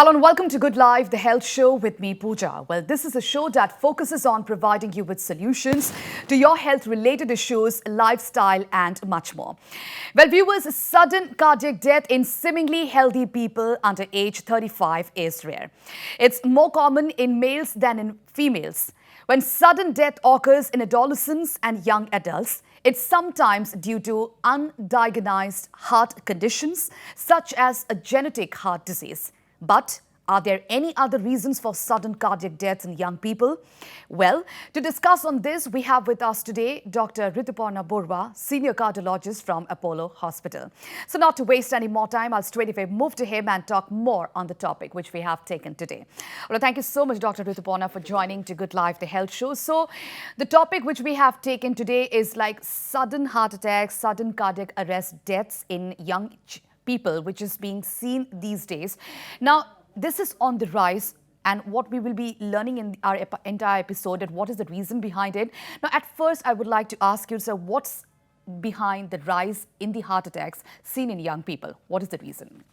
Hello and welcome to Good Life, the health show with me, Puja. Well, this is a show that focuses on providing you with solutions to your health-related issues, lifestyle and much more. Well, viewers, sudden cardiac death in seemingly healthy people under age 35 is rare. It's more common in males than in females. When sudden death occurs in adolescents and young adults, it's sometimes due to undiagnosed heart conditions such as a genetic heart disease. But are there any other reasons for sudden cardiac deaths in young people? Well, to discuss on this, we have with us today Dr. Rituparna Baruah, Senior Cardiologist from Apollo Hospital. So not to waste any more time, I'll straightaway move to him and talk more on the topic which we have taken today. Well, thank you so much, Dr. Rituparna, for joining to Good Life, the health show. So the topic which we have taken today is like sudden heart attacks, sudden cardiac arrest deaths in young people, which is being seen these days. Now, this is on the rise, and what we will be learning in our entire episode and what is the reason behind it. Now, at first, I would like to ask you, sir, what's behind the rise in the heart attacks seen in young people? What is the reason?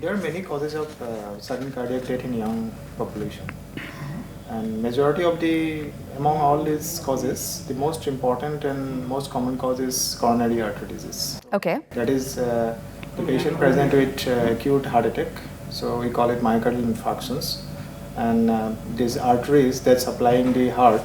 There are many causes of sudden cardiac death in young population. And majority of among all these causes, the most important and most common cause is coronary artery disease. Okay. That is the patient present with acute heart attack. So we call it myocardial infarctions. And these arteries that supplying the heart.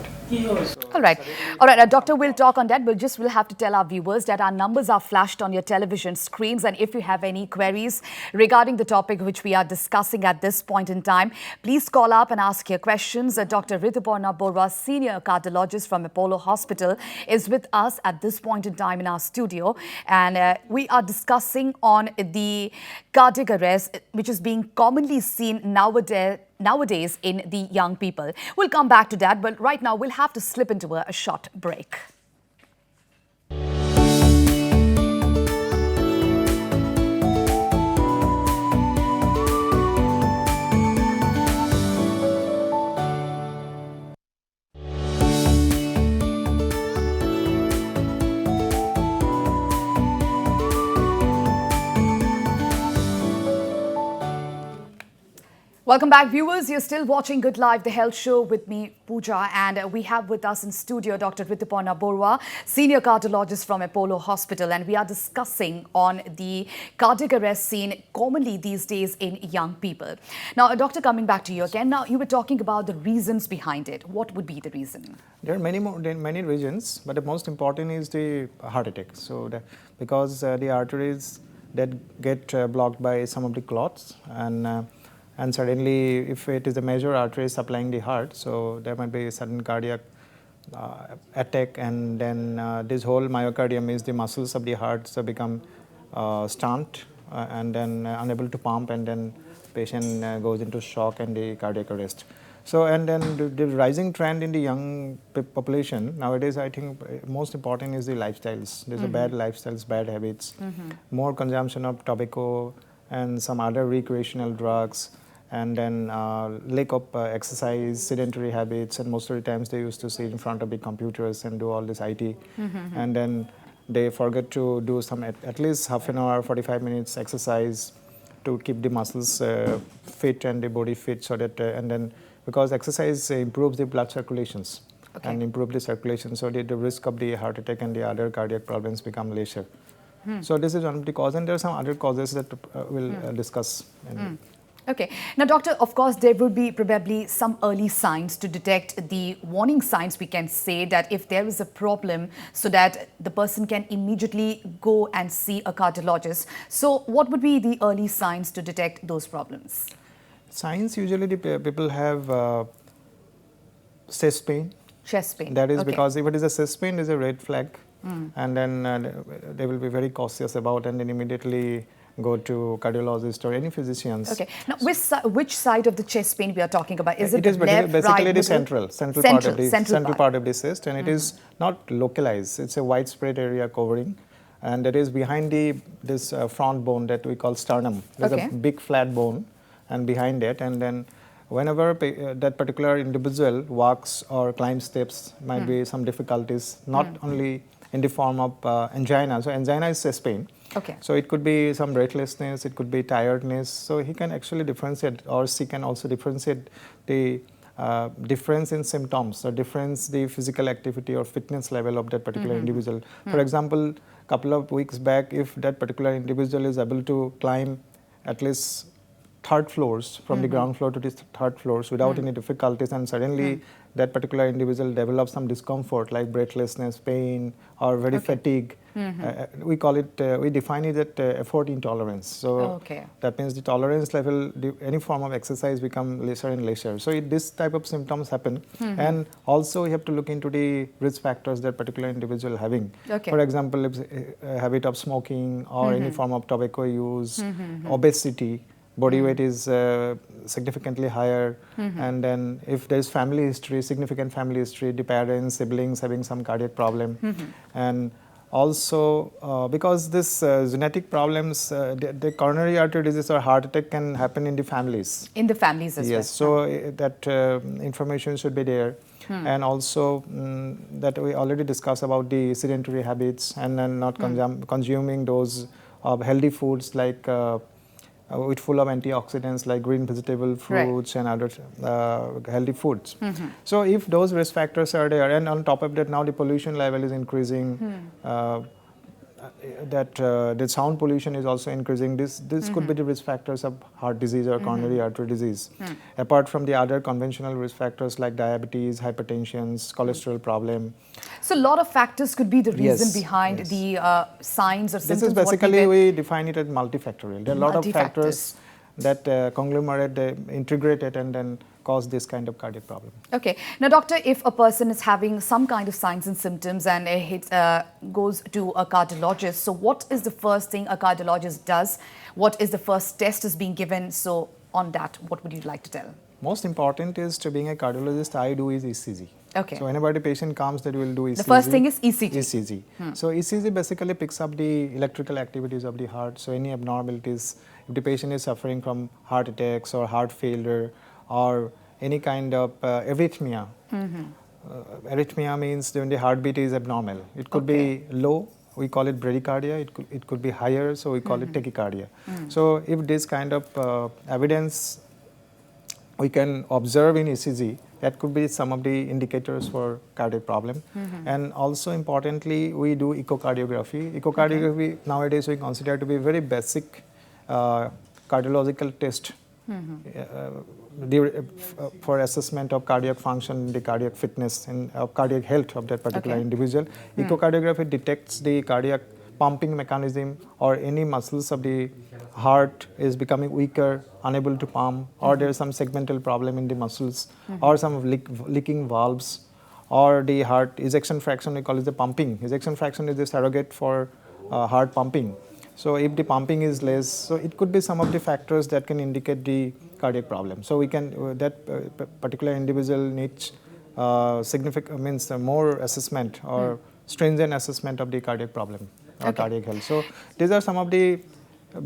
All right, doctor, we'll talk on that. We'll have to tell our viewers that our numbers are flashed on your television screens, and if you have any queries regarding the topic which we are discussing at this point in time, please call up and ask your questions. Dr. Rituparna Baruah, Senior Cardiologist from Apollo Hospital, is with us at this point in time in our studio, and we are discussing on the cardiac arrest which is being commonly seen nowadays in the young people. We'll come back to that, but right now we'll have to slip into a short break. Welcome back, viewers. You're still watching Good Life, the health show with me, Puja, and we have with us in studio Dr. Rituparna Baruah, Senior Cardiologist from Apollo Hospital, and we are discussing on the cardiac arrest seen commonly these days in young people. Now, doctor, coming back to you again. Now, you were talking about the reasons behind it. What would be the reason? There are many reasons, but the most important is the heart attack. So, because the arteries that get blocked by some of the clots, and suddenly, if it is a major artery supplying the heart, so there might be a sudden cardiac attack, and then this whole myocardium is the muscles of the heart so become stunned and then unable to pump, and then patient goes into shock and the cardiac arrest. So, and then the rising trend in the young population nowadays, I think most important is the lifestyles. There's a bad lifestyles, bad habits, more consumption of tobacco and some other recreational drugs, and then lack of exercise, sedentary habits, and most of the times they used to sit in front of the computers and do all this IT, and then they forget to do some at least half an hour, 45 minutes exercise to keep the muscles fit and the body fit, so that and then because exercise improves the blood circulations and improve the circulation, so the risk of the heart attack and the other cardiac problems become lesser. So this is one of the causes, and there are some other causes that we'll discuss. Okay. Now, doctor, of course, there will be probably some early signs to detect the warning signs, we can say, that if there is a problem, so that the person can immediately go and see a cardiologist. So what would be the early signs to detect those problems? Signs, usually the people have chest pain. Chest pain. That is because if it is a chest pain, there's a red flag. And then they will be very cautious about, and then immediately go to cardiologist or any physicians. Okay. Now, which side of the chest pain we are talking about? Is it is left, basically right, the central part of the chest, and it is not localized. It's a widespread area covering, and that is behind this front bone that we call sternum. There's a big flat bone, and behind it, and then whenever that particular individual walks or climbs steps, might be some difficulties, not only in the form of angina. So angina is chest pain, Okay. So it could be some breathlessness, it could be tiredness. So he can actually differentiate, or she can also differentiate the difference in symptoms, or difference the physical activity or fitness level of that particular individual. For example, couple of weeks back, if that particular individual is able to climb at least third floors, from the ground floor to the third floors without any difficulties, and suddenly that particular individual develops some discomfort like breathlessness, pain, or very fatigue. We call it, we define it at effort intolerance. So that means the tolerance level, any form of exercise become lesser and lesser. So this type of symptoms happen. And also we have to look into the risk factors that particular individual having. For example, if a habit of smoking or any form of tobacco use, obesity, body weight is significantly higher, and then if there is family history, significant family history, the parents, siblings having some cardiac problem, and also because this genetic problems, the coronary artery disease or heart attack can happen in the families. In the families as well. Yes, so that information should be there. And also that we already discussed about the sedentary habits, and then not consuming those healthy foods like with full of antioxidants like green vegetable, fruits, and other healthy foods. So if those risk factors are there, and on top of that now the pollution level is increasing, that the sound pollution is also increasing, this could be the risk factors of heart disease or coronary artery disease. Apart from the other conventional risk factors like diabetes, hypertension, cholesterol problem. So a lot of factors could be the reason behind the signs or symptoms. This is basically, we define it as multifactorial. There are a lot of factors that conglomerate, they integrate it, and then cause this kind of cardiac problem. Okay. Now, doctor, if a person is having some kind of signs and symptoms and goes to a cardiologist, so what is the first thing a cardiologist does? What is the first test is being given? So on that, what would you like to tell? Most important is, to being a cardiologist, I do is ECG. Okay. So whenever the patient comes, that will do ECG. The first thing is ECG. ECG. So ECG basically picks up the electrical activities of the heart. So any abnormalities, if the patient is suffering from heart attacks or heart failure or any kind of arrhythmia. Arrhythmia means when the heartbeat is abnormal. It could be low, we call it bradycardia. It could be higher, so we call it tachycardia. So if this kind of evidence we can observe in ECG, that could be some of the indicators for cardiac problem. And also importantly, we do echocardiography. Echocardiography nowadays we consider to be a very basic cardiological test for assessment of cardiac function, the cardiac fitness, and cardiac health of that particular individual. Echocardiography detects the cardiac pumping mechanism, or any muscles of the heart is becoming weaker, unable to pump, or there is some segmental problem in the muscles, or some leaking valves, or the heart ejection fraction, we call it the pumping. Ejection fraction is the surrogate for heart pumping. So if the pumping is less, so it could be some of the factors that can indicate the cardiac problem. So we can, that particular individual needs significant, means more assessment or stringent assessment of the cardiac problem or cardiac health. So these are some of the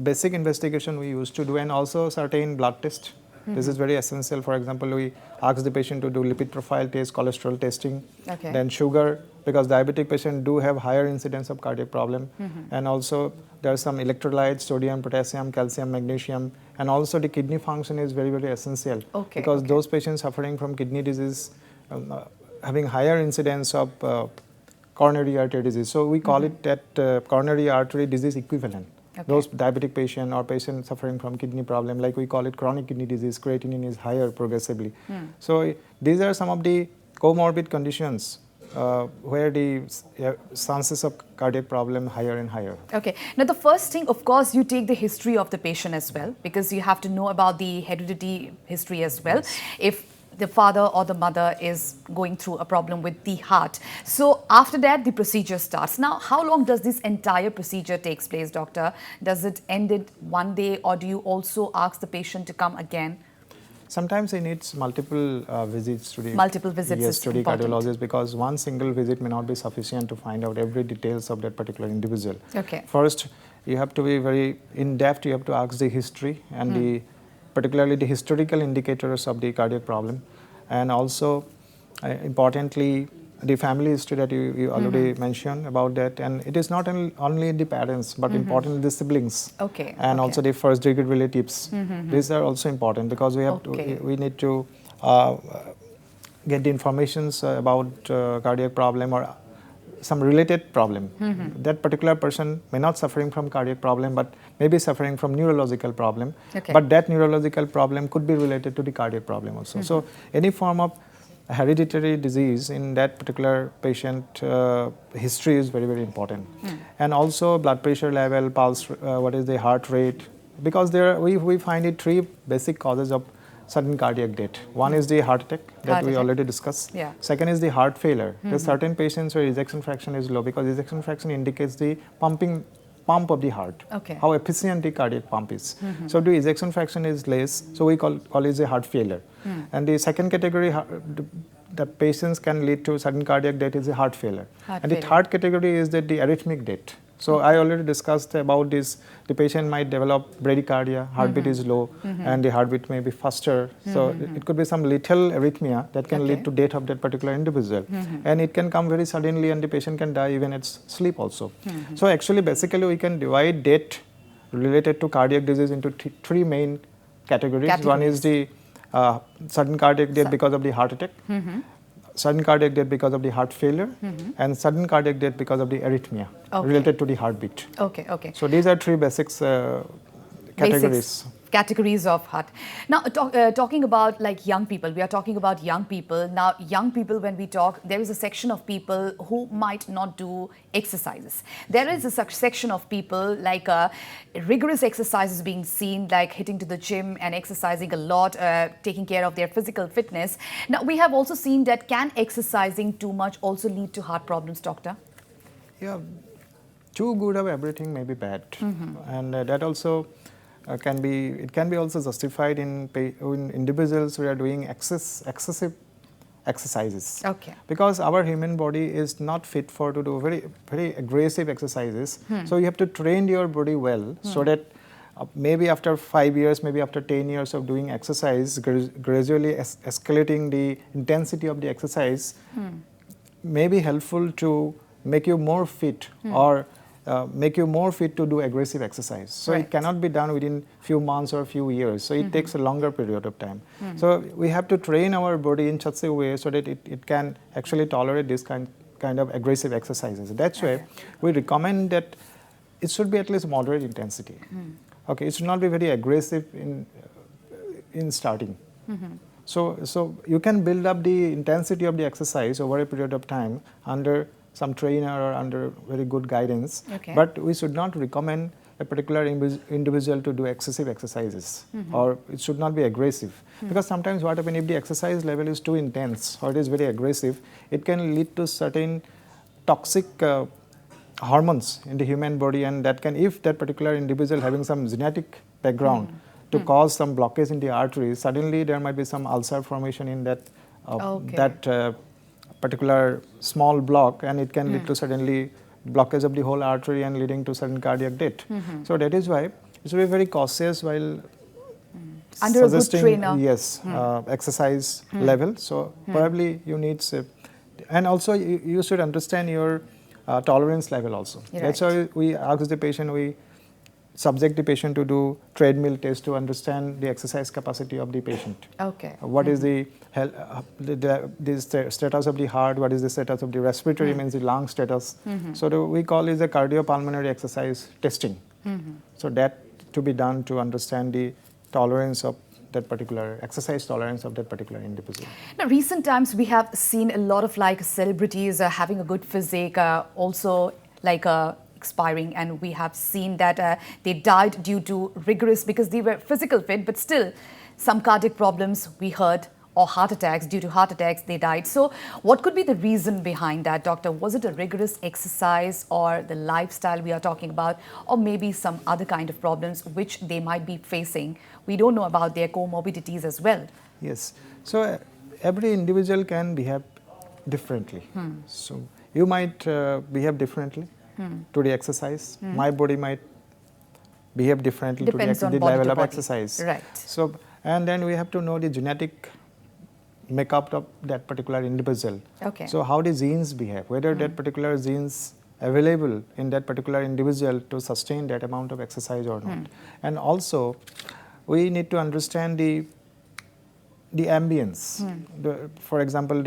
basic investigation we used to do, and also certain blood tests. This is very essential. For example, we ask the patient to do lipid profile test, cholesterol testing, then sugar, because diabetic patients do have higher incidence of cardiac problem. And also there are some electrolytes, sodium, potassium, calcium, magnesium, and also the kidney function is very, very essential. Because those patients suffering from kidney disease having higher incidence of coronary artery disease. So we call it that coronary artery disease equivalent. Those diabetic patient or patient suffering from kidney problem, like we call it chronic kidney disease, creatinine is higher progressively. So these are some of the comorbid conditions where the chances of cardiac problem higher and higher. Okay. Now the first thing, of course, you take the history of the patient as well, because you have to know about the heredity history as well. If the father or the mother is going through a problem with the heart. So after that, the procedure starts. Now, how long does this entire procedure takes place, doctor? Does it end in one day, or do you also ask the patient to come again? Sometimes he needs multiple visits to the cardiologist, because one single visit may not be sufficient to find out every details of that particular individual. First, you have to be very in-depth. You have to ask the history and particularly the historical indicators of the cardiac problem, and also importantly the family history that you already mentioned about that, and it is not only the parents, but importantly the siblings, and also the first degree relatives. These are also important because we have we need to get the informations about cardiac problem or some related problem. That particular person may not suffering from cardiac problem, but may be suffering from neurological problem. But that neurological problem could be related to the cardiac problem also. So any form of hereditary disease in that particular patient history is very, very important. And also blood pressure level, pulse, what is the heart rate, because we find it three basic causes of sudden cardiac death. One is the heart attack that we already discussed. Second is the heart failure. There's certain patients where ejection fraction is low because ejection fraction indicates the pump of the heart, how efficient the cardiac pump is. So the ejection fraction is less, so we call it a heart failure. And the second category, the patients can lead to sudden cardiac death is a heart failure. And the third category is that the arrhythmic death. So I already discussed about this. The patient might develop bradycardia, heartbeat is low, and the heartbeat may be faster. So it could be some little arrhythmia that can lead to death of that particular individual. And it can come very suddenly, and the patient can die even at sleep also. So actually, basically, we can divide death related to cardiac disease into three main categories. One is the sudden cardiac death because of the heart attack. Sudden cardiac death because of the heart failure, and sudden cardiac death because of the arrhythmia related to the heartbeat. So these are three basics categories. Categories of heart. Now, talking about like young people, we are talking about young people. Now, young people, when we talk, there is a section of people who might not do exercises. There is a section of people like rigorous exercises being seen, like hitting to the gym and exercising a lot, taking care of their physical fitness. Now, we have also seen that can exercising too much also lead to heart problems, doctor? Yeah, too good of everything may be bad. And that also can be also justified in individuals who are doing excessive exercises. Because our human body is not fit for to do very aggressive exercises. So you have to train your body well so that maybe after 5 years, maybe after 10 years of doing exercise, gradually escalating the intensity of the exercise may be helpful to make you more fit or make you more fit to do aggressive exercise. So it cannot be done within few months or few years. So it takes a longer period of time. So we have to train our body in such a way so that it can actually tolerate this kind of aggressive exercises. That's why we recommend that it should be at least moderate intensity. It should not be very aggressive in starting. So you can build up the intensity of the exercise over a period of time under some trainer or under very good guidance, but we should not recommend a particular individual to do excessive exercises, or it should not be aggressive. Because sometimes what happens if the exercise level is too intense or it is very aggressive, it can lead to certain toxic hormones in the human body, and that can, if that particular individual having some genetic background to cause some blockage in the arteries, suddenly there might be some ulcer formation in that particular small block, and it can lead to suddenly blockage of the whole artery and leading to sudden cardiac death. So that is why you should be very cautious while under suggesting a good trainer. Exercise level. So probably you need, and also you should understand your tolerance level also. That's why we ask the patient, we subject the patient to do treadmill test to understand the exercise capacity of the patient. What is the status of the heart, what is the status of the respiratory, means the lung status. So we call it the cardiopulmonary exercise testing. So that to be done to understand the tolerance of that particular exercise tolerance of that particular individual. Now, recent times we have seen a lot of like celebrities having a good physique, also like expiring, and we have seen that they died due to rigorous, because they were physical fit, but still some cardiac problems we heard, or heart attacks. Due to heart attacks they died. So what could be the reason behind that, doctor? Was it a rigorous exercise or the lifestyle we are talking about, or maybe some other kind of problems which they might be facing? We don't know about their comorbidities as well. Yes. So every individual can behave differently. So you might behave differently to the exercise. My body might behave differently Depends to the on body level to of body. exercise. Right. So, and then we have to know the genetic makeup of that particular individual. Okay. So how the genes behave, whether that particular genes available in that particular individual to sustain that amount of exercise or not. And also, we need to understand the ambience. For example,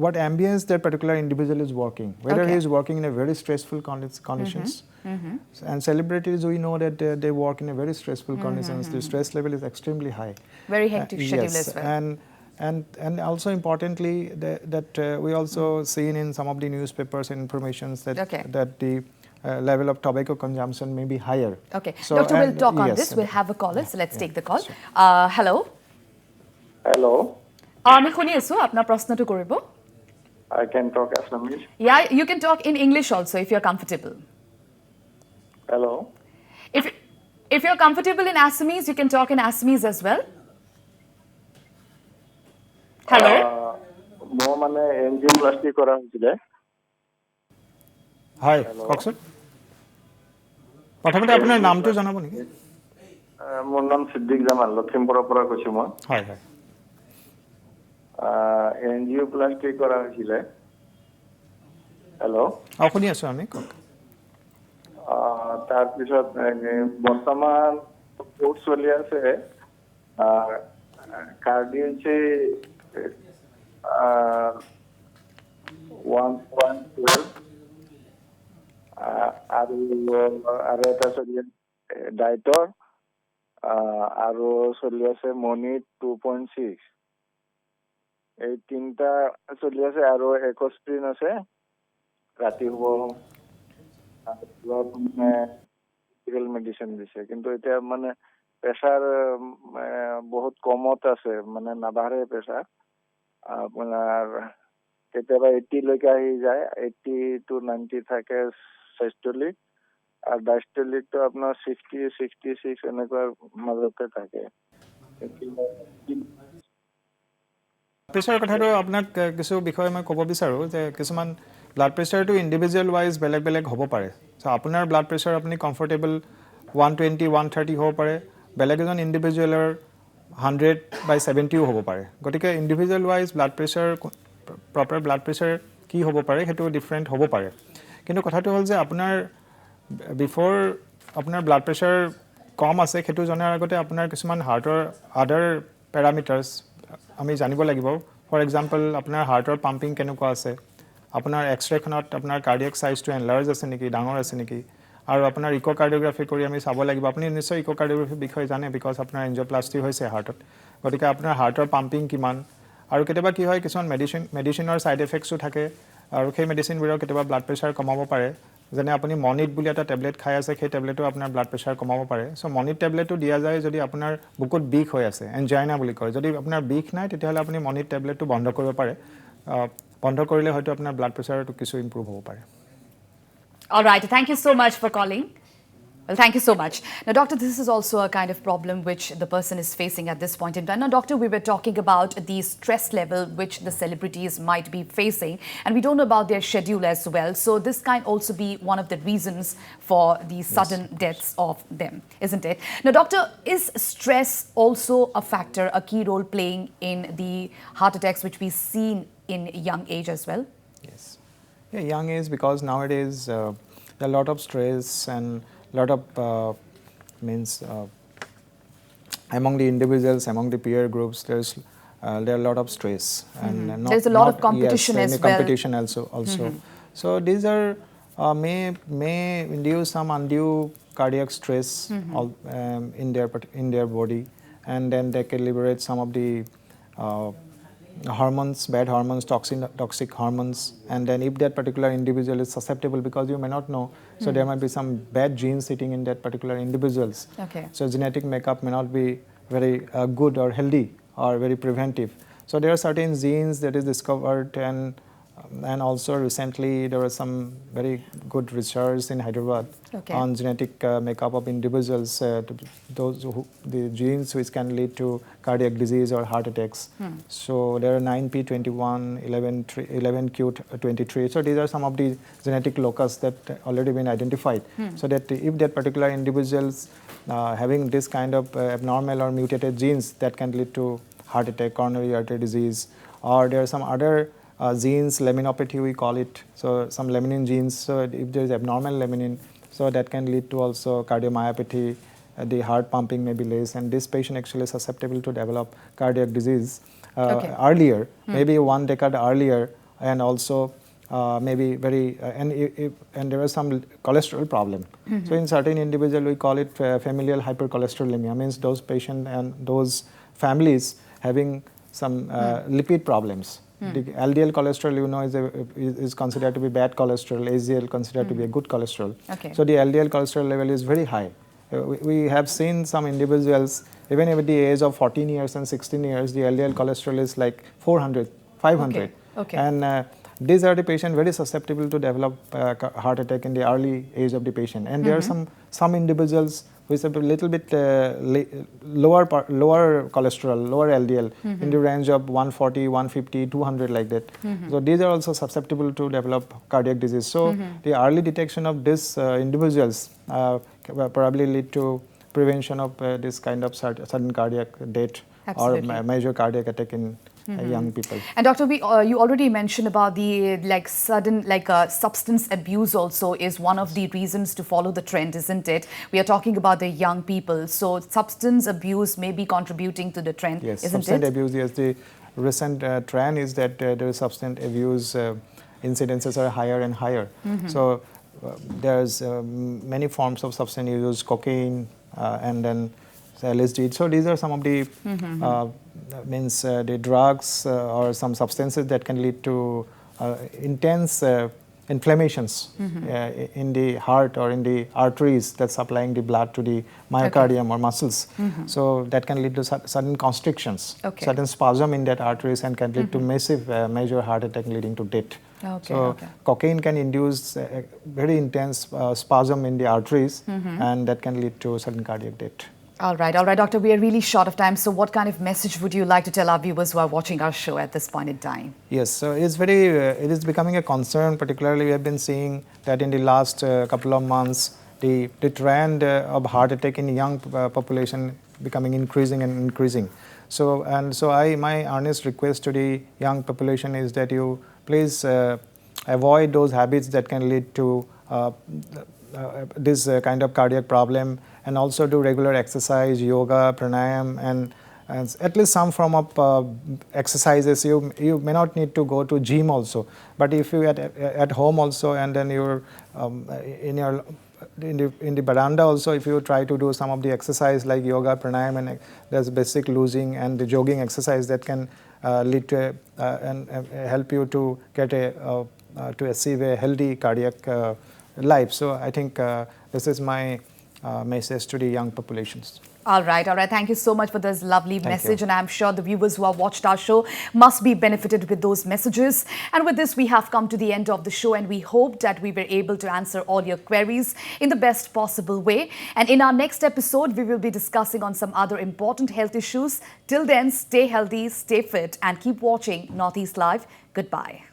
what ambience that particular individual is working, whether he is working in a very stressful conditions. And celebrities, we know that they work in a very stressful conditions. The stress level is extremely high. Very hectic schedule yes, as well. And also importantly that we also seen in some of the newspapers and informations that that the level of tobacco consumption may be higher. Okay, so, Doctor, we'll talk on this. We'll have a caller, so let's take the call. Sure. Hello. Hello. আমি শুনি আছো আপনার প্রশ্নটো কৰিব I can talk Assamese. Yeah, you can talk in English also if you're comfortable. Hello. If you're comfortable in Assamese, you can talk in Assamese as well. Hello. মই মানে angioplasty কৰা হৈছিলে। High কওকচোন প্ৰথমতে আপোনাৰ নামটো জনাব নেকি মোৰ নাম সিদ্দিক জামাল লখিমপুৰৰ পৰা কৈছো মই হয় হয় এনজিওপ্লাস্টি কৰা হৈছিলে হেল্ল' শুনি আছো আমি কওক তাৰপিছত বৰ্তমান কোৰ্চ চলি আছে কাৰ্ডিঅলজি 1.12 আৰু এটা চলি আছে ডাইটৰ আৰু চলি আছে মনি 2.6 এই তিনটা চলি আছে আৰু একস্প্ৰিন আছে ৰাতি হ'ব মেডিচিন দিছে কিন্তু এতিয়া মানে প্ৰেছাৰ বহুত কমত আছে মানে নাবাঢ়ে প্ৰেছাৰ আপোনাৰ কেতিয়াবা 80 লৈকে আহি যায় 80 to 90 থাকে সিস্টোলিক আৰু ডায়াস্টোলিকটো আপোনাৰ 60 66 এনেকুৱা মাজতে থাকে প্ৰেছাৰ কথাটো আপোনাক কিছু বিষয় মই ক'ব বিচাৰো যে কিছুমান ব্লাড প্ৰেছাৰটো ইন্ডিভিজুৱেল ওয়াইজ বেলেগ বেলেগ হ'ব পাৰে সো আপোনাৰ ব্লাড প্ৰেছাৰ আপুনি কমফৰ্টেবল 120 130 হ'ব পাৰে বেলেগ এজন ইন্ডিভিজুৱেলৰ 100/70 হ'ব পাৰে গতিকে individual wise blood pressure proper blood pressure কি হ'ব পাৰে হেতু ডিফাৰেন্ট হ'ব পাৰে কিন্তু কথাটো হ'ল যে আপোনাৰ বিফৰ আপোনাৰ ব্লাড প্ৰেছাৰ কম আছে হেতু জনাৰ আগতে আপোনাৰ কিছুমান হাৰ্টৰ আদাৰ প্যাৰামিটাৰস আমি জানিব লাগিব ফৰ এক্সাম্পল আপোনাৰ হাৰ্টৰ পাম্পিং কেনেকুৱা আছে আপোনাৰ এক্সৰেখনত আপোনাৰ কাৰ্ডিয়াক সাইজটো এনলাৰ্জ আছে নেকি ডাঙৰ আছে নেকি আৰু আপোনাৰ ইকোকাৰ্ডিওগ্ৰাফি কৰি আমি চাব লাগিব আপুনি নিশ্চয় ইকোকাৰ্ডিওগ্ৰাফি বিষয় জানে বিকজ আপোনাৰ এনজিওপ্লাস্টি হৈছে হাৰ্টত গতিকে আপোনাৰ হাৰ্টৰ পাম্পিং কিমান আৰু কেতিয়াবা কি হয় কিছুমান মেডিচিনৰ সাইড এফেক্টসও থাকে আৰু সেই মেডিচিনবোৰৰ কেতিয়াবা ব্লাড প্ৰেছাৰ কমাব পাৰে যেনে আপুনি মনিট বুলি এটা টেবলেট খাই আছে সেই টেবলেটো আপোনাৰ ব্লাড প্ৰেছাৰ কমাব পাৰে সো মনিট টেবলেটটো দিয়া যায় যদি আপোনাৰ বুকুত বিষ হৈ আছে এনজাইনা বুলি কয় যদি আপোনাৰ বিষ নাই তেতিয়াহলে আপুনি মনিট টেবলেটটো বন্ধ কৰিব পাৰে বন্ধ কৰিলে হয়তো আপোনাৰ ব্লাড প্ৰেছাৰটো কিছু ইমপ্ৰুভ হ'ব পাৰে All right, thank you so much for calling. Well, thank you so much. Now, Doctor, this is also a kind of problem which the person is facing at this point in time. Now, Doctor, we were talking about the stress level which the celebrities might be facing, and we don't know about their schedule as well. So this can also be one of the reasons for the sudden deaths of them, isn't it? Now, Doctor, is stress also a factor, a key role playing in the heart attacks which we seen in young age as well? Yes. Yeah, young age because nowadays there are a lot of stress and lot of among the individuals, among the peer groups, there are a lot of stress and there's a lot of competition as well. Competition also. So these are may induce some undue cardiac stress in their body, and then they can liberate some of the hormones, bad hormones, toxic hormones, and then if that particular individual is susceptible because you may not know, so there might be some bad genes sitting in that particular individuals. Okay. So genetic makeup may not be very good or healthy or very preventive. So there are certain genes that is discovered and also recently there was some very good research in Hyderabad on genetic makeup of individuals, the genes which can lead to cardiac disease or heart attacks. So there are 9p21, 11q23. So these are some of the genetic locus that already been identified. So that if that particular individuals having this kind of abnormal or mutated genes that can lead to heart attack, coronary artery disease, or there are some other genes, laminopathy we call it, so some laminin genes, so if there is abnormal laminin, so that can lead to also cardiomyopathy, the heart pumping may be less, and this patient actually is susceptible to develop cardiac disease earlier, maybe 1 decade earlier, and also maybe very, and there is some cholesterol problem. So in certain individual we call it familial hypercholesterolemia, means those patients and those families having some lipid problems. The LDL cholesterol, you know, is considered to be bad cholesterol, HDL considered to be a good cholesterol. So the LDL cholesterol level is very high. We have seen some individuals, even at the age of 14 years and 16 years, the LDL cholesterol is like 400, 500. And these are the patients very susceptible to develop heart attack in the early age of the patient. And there are some individuals with a little bit lower cholesterol, lower LDL, in the range of 140, 150, 200 like that. So these are also susceptible to develop cardiac disease. So the early detection of these individuals probably lead to prevention of this kind of sudden cardiac death or major cardiac attack in young people. And Doctor, you already mentioned about the sudden substance abuse also is one of the reasons to follow the trend, isn't it? We are talking about the young people, so substance abuse may be contributing to the trend, yes, isn't substance it? abuse, yes. The recent trend is that there is substance abuse incidences are higher and higher. So there's many forms of substance use, cocaine, and then LSD. So these are some of the the drugs or some substances that can lead to intense inflammations in the heart or in the arteries that's supplying the blood to the myocardium or muscles. So that can lead to sudden constrictions, sudden spasm in that arteries, and can lead to massive major heart attack leading to death. Cocaine can induce very intense spasm in the arteries, and that can lead to sudden cardiac death. All right, Doctor, we are really short of time. So what kind of message would you like to tell our viewers who are watching our show at this point in time? Yes, so it is becoming a concern. Particularly, we have been seeing that in the last couple of months, the trend of heart attack in young population becoming increasing. So my earnest request to the young population is that you please avoid those habits that can lead to this kind of cardiac problem, and also do regular exercise, yoga, pranayam, and at least some form of exercises. You may not need to go to gym also, but if you at home also, and then you're in the veranda also, if you try to do some of the exercise like yoga, pranayam, and there's basic losing and the jogging exercise that can lead to and help you to get to achieve a healthy cardiac life. So I think this is my message to the young populations. All right. Thank you so much for this lovely message. And I'm sure the viewers who have watched our show must be benefited with those messages. And with this, we have come to the end of the show, and we hope that we were able to answer all your queries in the best possible way. And in our next episode, we will be discussing on some other important health issues. Till then, stay healthy, stay fit, and keep watching Northeast Live. Goodbye.